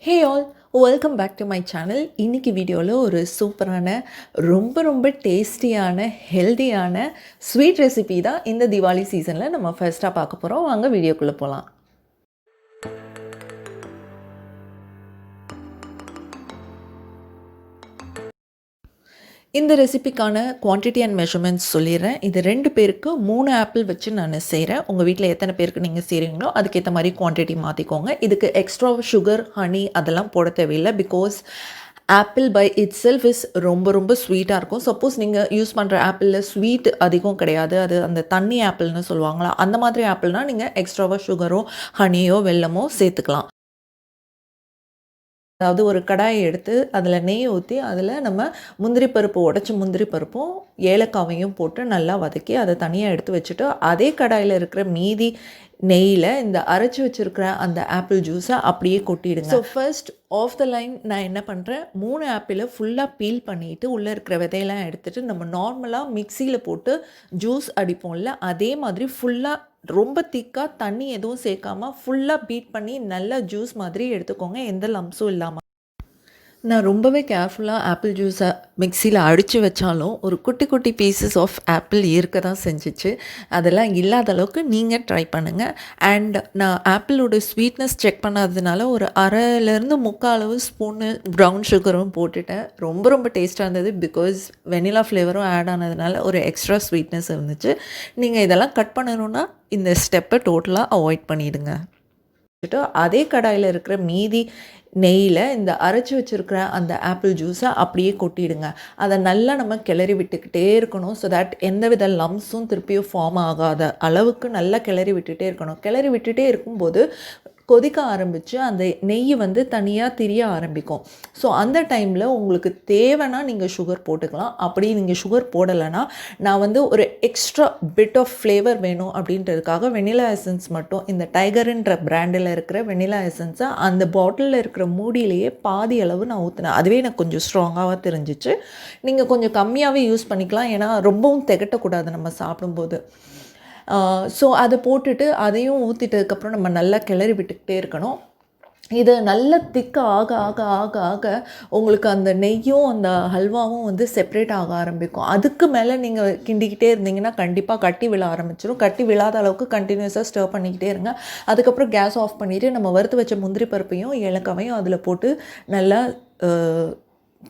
Hey all, welcome back to my channel. இன்னைக்கு வீடியோவில் ஒரு சூப்பரான ரொம்ப டேஸ்டியான ஹெல்தியான ஸ்வீட் ரெசிபி தான் இந்த திவாலி சீசனில் நம்ம ஃபர்ஸ்ட்டாக பார்க்க போகிறோம். வாங்க வீடியோக்குள்ளே போகலாம். இந்த ரெசிபிக்கான குவான்டிட்டி அண்ட் மெஷர்மெண்ட்ஸ் சொல்லிடுறேன். இது 2 பேருக்கு 3 ஆப்பிள் வச்சு நான் செய்கிறேன். உங்கள் வீட்டில் எத்தனை பேருக்கு நீங்கள் செய்கிறீங்களோ அதுக்கேற்ற மாதிரி குவான்டிட்டி மாற்றிக்கோங்க. இதுக்கு எக்ஸ்ட்ரா சுகர், ஹனி அதெல்லாம் போட தேவையில்லை. Because apple pie it self is ரொம்ப ஸ்வீட்டாக இருக்கும். சப்போஸ் நீங்கள் யூஸ் பண்ணுற ஆப்பிளில் ஸ்வீட் அதிகம் கிடையாது, அது அந்த தண்ணி ஆப்பிள்னு சொல்லுவாங்களா, அந்த மாதிரி ஆப்பிள்னால் நீங்கள் எக்ஸ்ட்ராவாக சுகரோ ஹனியோ வெல்லமோ சேர்த்துக்கலாம். அதாவது ஒரு கடாயை எடுத்து அதில் நெய் ஊற்றி அதில் நம்ம முந்திரி பருப்பு, உடச்சி முந்திரி பருப்பும் ஏலக்காவையும் போட்டு நல்லா வதக்கி அதை தனியாக எடுத்து வச்சுட்டு, அதே கடாயில் இருக்கிற மீதி நெய்யில் இந்த அரைச்சி வச்சுருக்கிற அந்த ஆப்பிள் ஜூஸை அப்படியே கொட்டிடுங்க. So first of the line நான் என்ன பண்ணுறேன், 3 ஆப்பிளை ஃபுல்லாக பீல் பண்ணிவிட்டு உள்ளே இருக்கிற விதையெல்லாம் எடுத்துகிட்டு நம்ம நார்மலாக மிக்சியில் போட்டு ஜூஸ் அடிப்போம்ல, அதே மாதிரி ஃபுல்லாக ரொம்ப திக்காக தண்ணி எதுவும் சேர்க்காமல் ஃபுல்லாக பீட் பண்ணி நல்லா ஜூஸ் மாதிரி எடுத்துக்கோங்க, எந்த லம்ஸும் இல்லாமல். நான் ரொம்பவே கேர்ஃபுல்லாக ஆப்பிள் ஜூஸை மிக்சியில் அடித்து வச்சாலும் ஒரு குட்டி பீசஸ் ஆஃப் ஆப்பிள் இருக்க தான் செஞ்சிச்சு. அதெல்லாம் இல்லாத அளவுக்கு நீங்கள் ட்ரை பண்ணுங்கள். அண்ட் நான் ஆப்பிளோட ஸ்வீட்னஸ் செக் பண்ணாததுனால ஒரு அரைலேருந்து 3/4 அளவு ஸ்பூனு ப்ரௌன் சுகரும் போட்டுட்டேன். ரொம்ப டேஸ்ட்டாக இருந்தது. பிகாஸ் வெனிலா ஃப்ளேவரும் ஆட் ஆனதுனால ஒரு எக்ஸ்ட்ரா ஸ்வீட்னஸ் இருந்துச்சு. நீங்கள் இதெல்லாம் கட் பண்ணணுன்னா இந்த ஸ்டெப்பை டோட்டலாக அவாய்ட் பண்ணிவிடுங்க. அதே கடாயில் இருக்கிற மீதி நெய்யில் இந்த அரைச்சி வச்சுருக்கிற அந்த ஆப்பிள் ஜூஸை அப்படியே கொட்டிடுங்க. அதை நல்லா நம்ம கிளறி விட்டுக்கிட்டே இருக்கணும். ஸோ தட் எந்த வித லம்ஸும் திருப்பியும் ஃபார்ம் ஆகாத அளவுக்கு நல்லா கிளறி விட்டுகிட்டே இருக்கணும். கிளறி விட்டுகிட்டே இருக்கும்போது கொதிக்க ஆரம்பித்து அந்த நெய் வந்து தனியாக திரிய ஆரம்பிக்கும். ஸோ அந்த டைமில் உங்களுக்கு தேவைன்னா நீங்கள் சுகர் போட்டுக்கலாம். அப்படி நீங்கள் சுகர் போடலைன்னா நான் வந்து ஒரு எக்ஸ்ட்ரா பிட் ஆஃப் ஃப்ளேவர் வேணும் அப்படின்றதுக்காக வெனிலா எசன்ஸ் மட்டும், இந்த டைகர்ன்ற பிராண்டில் இருக்கிற வெனிலா எசன்ஸை அந்த பாட்டிலில் இருக்கிற மூடியிலேயே பாதி அளவு நான் ஊற்றினேன். அதுவே எனக்கு கொஞ்சம் ஸ்ட்ராங்காக தெரிஞ்சிச்சு. நீங்கள் கொஞ்சம் கம்மியாகவே யூஸ் பண்ணிக்கலாம், ஏன்னா ரொம்பவும் திகட்டக்கூடாது நம்ம சாப்பிடும்போது. ஸோ அதை போட்டுட்டு அதையும் ஊற்றிட்டதுக்கப்புறம் நம்ம நல்லா கிளறி விட்டுக்கிட்டே இருக்கணும். இது நல்ல திக்காக ஆக ஆக ஆக ஆக உங்களுக்கு அந்த நெய்யும் அந்த ஹல்வாவும் வந்து செப்ரேட் ஆக ஆரம்பிக்கும். அதுக்கு மேலே நீங்கள் கிண்டிக்கிட்டே இருந்தீங்கன்னா கண்டிப்பாக கட்டி விழ ஆரம்பிச்சிடும். கட்டி விழாத அளவுக்கு கண்டினியூஸாக ஸ்டர் பண்ணிக்கிட்டே இருங்க. அதுக்கப்புறம் கேஸ் ஆஃப் பண்ணிவிட்டு நம்ம வறுத்து வச்ச முந்திரி பருப்பையும் ஏலக்காவையும் அதில் போட்டு நல்லா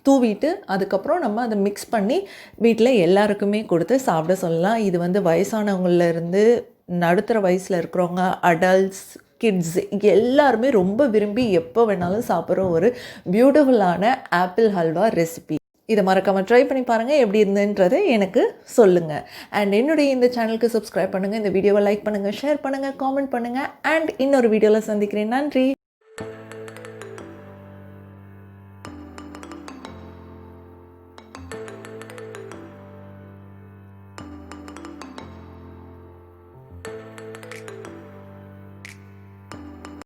தூவிட்டு அதுக்கப்புறம் நம்ம அதை மிக்ஸ் பண்ணி வீட்டில் எல்லாருக்குமே கொடுத்து சாப்பிட சொல்லலாம். இது வந்து வயசானவங்கள்லேருந்து நடுத்தர வயசில் இருக்கிறவங்க, அடல்ட்ஸ், கிட்ஸ் எல்லாருமே ரொம்ப விரும்பி எப்போ வேணாலும் சாப்பிட்ற ஒரு பியூட்டிஃபுல்லான ஆப்பிள் ஹல்வா ரெசிபி. இதை மறக்காமல் ட்ரை பண்ணி பாருங்கள், எப்படி இருந்துன்றதை எனக்கு சொல்லுங்கள். அண்ட் என்னுடைய இந்த சேனலுக்கு சப்ஸ்கிரைப் பண்ணுங்கள், இந்த வீடியோவை லைக் பண்ணுங்கள், ஷேர் பண்ணுங்கள், காமெண்ட் பண்ணுங்கள். அண்ட் இன்னொரு வீடியோவில் சந்திக்கிறேன். நன்றி.